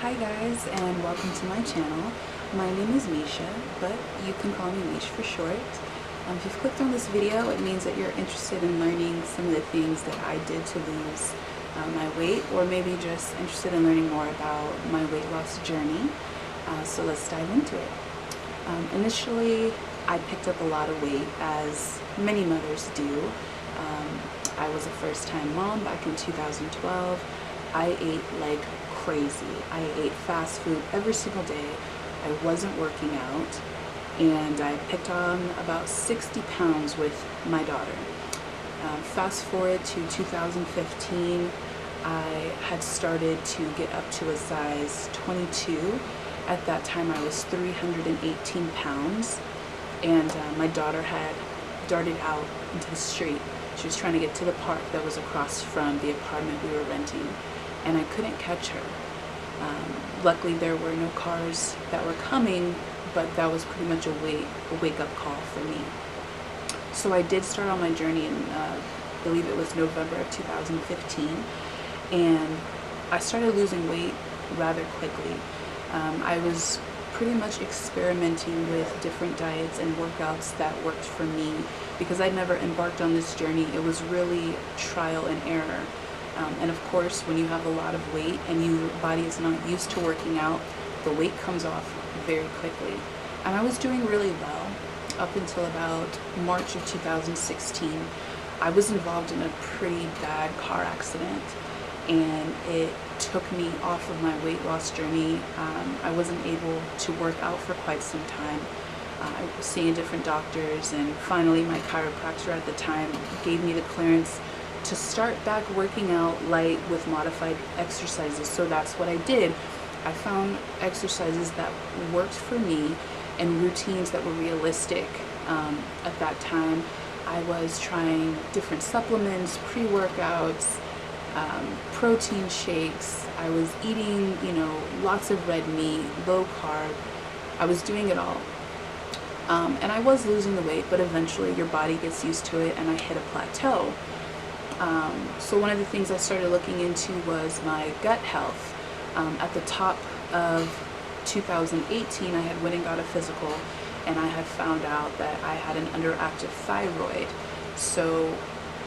Hi guys, and welcome to my channel. My name is Mesha, but you can call me Mesh for short. If you've clicked on this video, it means that you're interested in learning some of the things that I did to lose my weight, or maybe just interested in learning more about my weight loss journey. So let's dive into it. Initially, I picked up a lot of weight, as many mothers do. I was a first-time mom back in 2012. I ate like crazy. I ate fast food every single day. I wasn't working out, and I picked on about 60 pounds with my daughter. Fast forward to 2015, I had started to get up to a size 22. At that time I was 318 pounds, and my daughter had darted out into the street. She was trying to get to the park that was across from the apartment we were renting, and I couldn't catch her. Luckily there were no cars that were coming, but that was pretty much a wake-up call for me. So I did start on my journey in, I believe it was November of 2015, and I started losing weight rather quickly. I was pretty much experimenting with different diets and workouts that worked for me, because I'd never embarked on this journey. It was really trial and error. And of course, when you have a lot of weight and your body is not used to working out, the weight comes off very quickly. And I was doing really well up until about March of 2016. I was involved in a pretty bad car accident, and it took me off of my weight loss journey. I wasn't able to work out for quite some time. I was seeing different doctors, and finally my chiropractor at the time gave me the clearance to start back working out light with modified exercises. So that's what I did. I found exercises that worked for me and routines that were realistic. At that time I was trying different supplements, pre-workouts, protein shakes. I was eating, lots of red meat, low carb. I was doing it all. And I was losing the weight, but eventually your body gets used to it, and I hit a plateau. So one of the things I started looking into was my gut health. At the top of 2018, I had went and got a physical, and I had found out that I had an underactive thyroid. So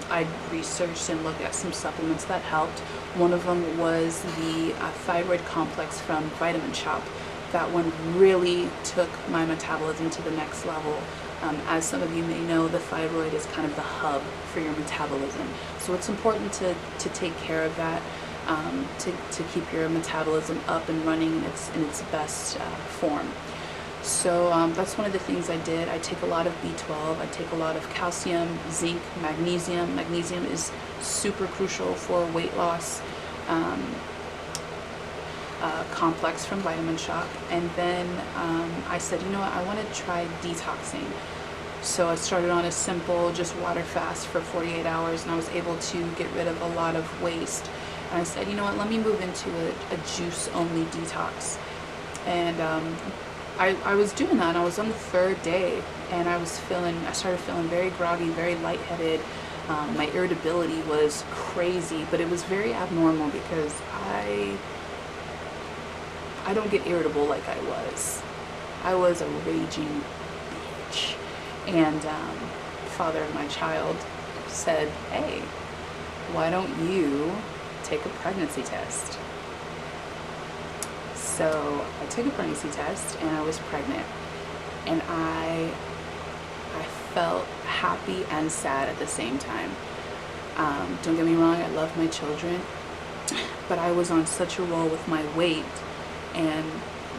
I researched and looked at some supplements that helped. One of them was the thyroid complex from Vitamin Shop. That one really took my metabolism to the next level. As some of you may know, the thyroid is kind of the hub for your metabolism. So it's important to take care of that, to keep your metabolism up and running in its best form. So that's one of the things I did. I take a lot of B12, I take a lot of calcium, zinc, magnesium. Magnesium is super crucial for weight loss. Complex from Vitamin Shop. And then I said, you know what, I want to try detoxing. So I started on a simple just water fast for 48 hours, and I was able to get rid of a lot of waste. And I said, you know what, let me move into a juice only detox. And I was doing that, and I was on the third day, and I started feeling very groggy, very lightheaded. My irritability was crazy, but it was very abnormal because I don't get irritable like I was. I was a raging bitch. And father of my child said, hey, why don't you take a pregnancy test? So I took a pregnancy test, and I was pregnant. And I felt happy and sad at the same time. Don't get me wrong, I love my children, but I was on such a roll with my weight. And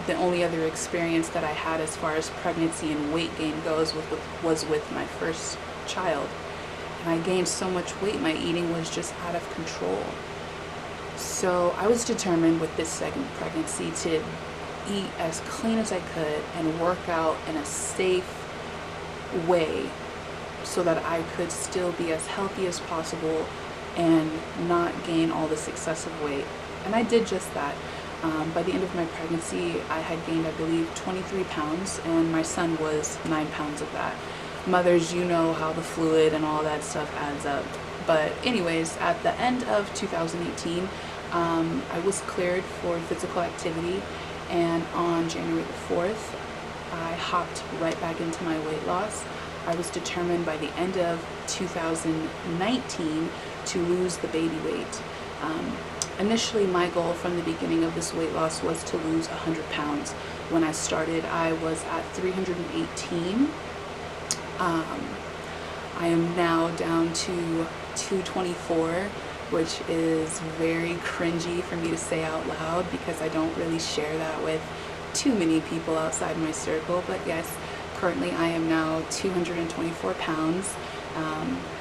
the only other experience that I had as far as pregnancy and weight gain goes was with my first child. And I gained so much weight, my eating was just out of control. So I was determined with this second pregnancy to eat as clean as I could and work out in a safe way so that I could still be as healthy as possible and not gain all this excessive weight. And I did just that. By the end of my pregnancy, I had gained, I believe, 23 pounds, and my son was 9 pounds of that. Mothers, you know how the fluid and all that stuff adds up. But anyways, at the end of 2018, I was cleared for physical activity, and on January the 4th, I hopped right back into my weight loss. I was determined by the end of 2019 to lose the baby weight. Initially, my goal from the beginning of this weight loss was to lose 100 pounds. When I started, I was at 318. I am now down to 224, which is very cringy for me to say out loud because I don't really share that with too many people outside my circle. But yes, currently I am now 224 pounds.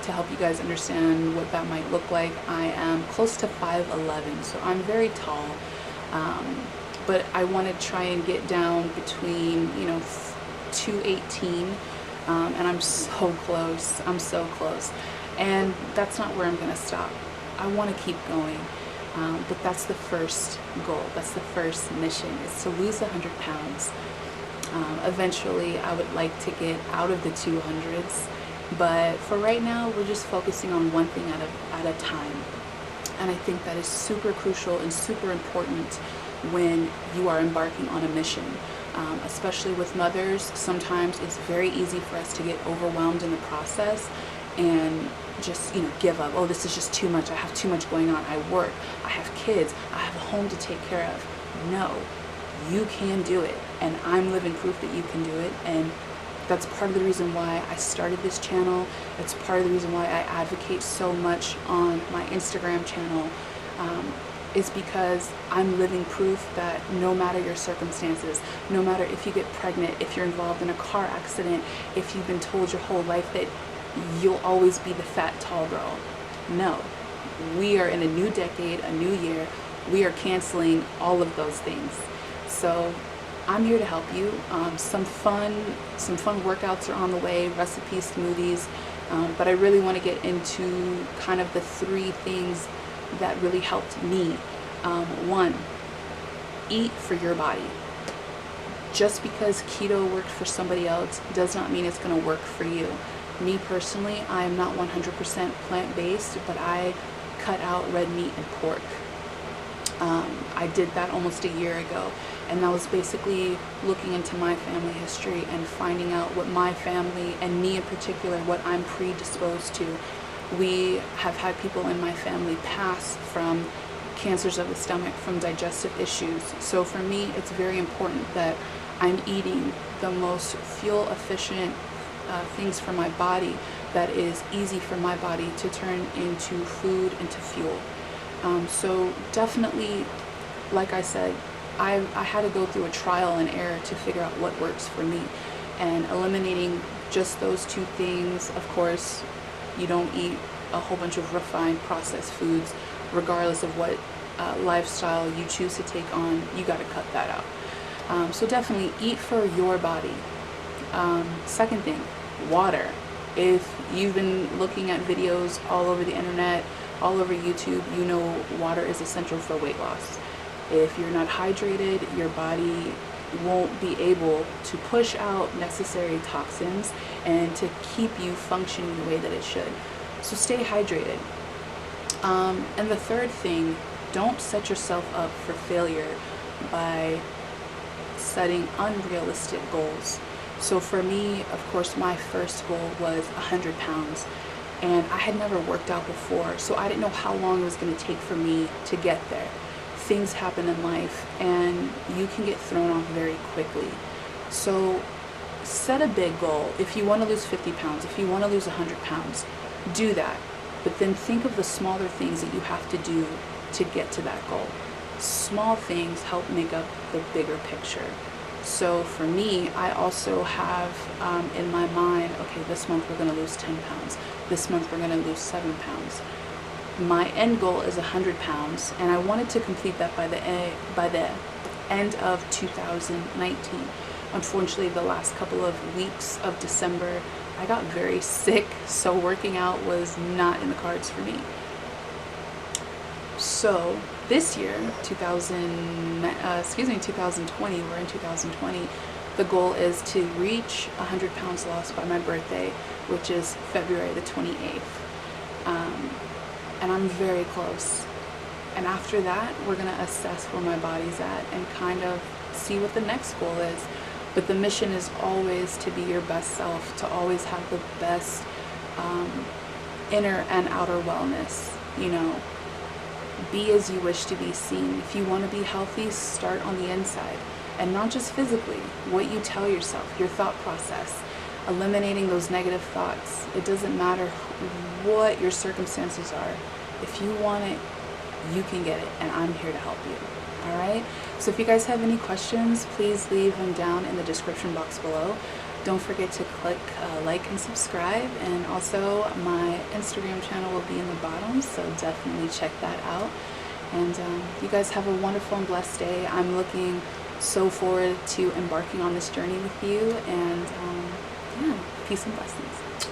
To help you guys understand what that might look like, I am close to 5'11", so I'm very tall. But I want to try and get down between, 218, and I'm so close. I'm so close. And that's not where I'm going to stop. I want to keep going. But that's the first goal. That's the first mission, is to lose 100 pounds. Eventually, I would like to get out of the 200s. But for right now, we're just focusing on one thing at a time. And I think that is super crucial and super important when you are embarking on a mission. Especially with mothers, sometimes it's very easy for us to get overwhelmed in the process and just, give up. Oh, this is just too much. I have too much going on. I work. I have kids. I have a home to take care of. No, you can do it. And I'm living proof that you can do it. And that's part of the reason why I started this channel. It's part of the reason why I advocate so much on my Instagram channel, is because I'm living proof that no matter your circumstances, no matter if you get pregnant, if you're involved in a car accident, if you've been told your whole life that you'll always be the fat, tall girl. No, we are in a new decade, a new year. We are canceling all of those things. So I'm here to help you. Some fun workouts are on the way, recipes, smoothies, but I really want to get into kind of the three things that really helped me. One, eat for your body. Just because keto worked for somebody else does not mean it's going to work for you. Me personally, I am not 100% plant-based, but I cut out red meat and pork. I did that almost a year ago, and that was basically looking into my family history and finding out what my family, and me in particular, what I'm predisposed to. We have had people in my family pass from cancers of the stomach, from digestive issues. So for me, it's very important that I'm eating the most fuel efficient things for my body that is easy for my body to turn into food, into fuel. So definitely, like I said, I had to go through a trial and error to figure out what works for me. And eliminating just those two things, of course, you don't eat a whole bunch of refined processed foods, regardless of what lifestyle you choose to take on. You got to cut that out. So definitely eat for your body. Second thing, water. If you've been looking at videos all over the internet, all over YouTube, you know water is essential for weight loss. If you're not hydrated, your body won't be able to push out necessary toxins and to keep you functioning the way that it should. So stay hydrated. And the third thing, don't set yourself up for failure by setting unrealistic goals. So for me, of course, my first goal was 100 pounds. And I had never worked out before, so I didn't know how long it was going to take for me to get there. Things happen in life, and you can get thrown off very quickly. So set a big goal. If you want to lose 50 pounds, if you want to lose 100 pounds, do that. But then think of the smaller things that you have to do to get to that goal. Small things help make up the bigger picture. So for me, I also have in my mind, okay, this month we're going to lose 10 pounds. This month we're going to lose 7 pounds. My end goal is 100 pounds, and I wanted to complete that by the end of 2019. Unfortunately, the last couple of weeks of December, I got very sick, so working out was not in the cards for me. So this year, 2020, we're in 2020, the goal is to reach 100 pounds lost by my birthday, which is February the 28th. and I'm very close. And after that, we're gonna assess where my body's at and kind of see what the next goal is. But the mission is always to be your best self, to always have the best inner and outer wellness. You know, be as you wish to be seen. If you want to be healthy, start on the inside, and not just physically. What you tell yourself, your thought process, eliminating those negative thoughts. It doesn't matter what your circumstances are. If you want it, you can get it, and I'm here to help you. All right? So if you guys have any questions, please leave them down in the description box below. Don't forget to click like and subscribe, and also my Instagram channel will be in the bottom, so definitely check that out. And you guys have a wonderful and blessed day. I'm looking so forward to embarking on this journey with you, and yeah, peace and blessings.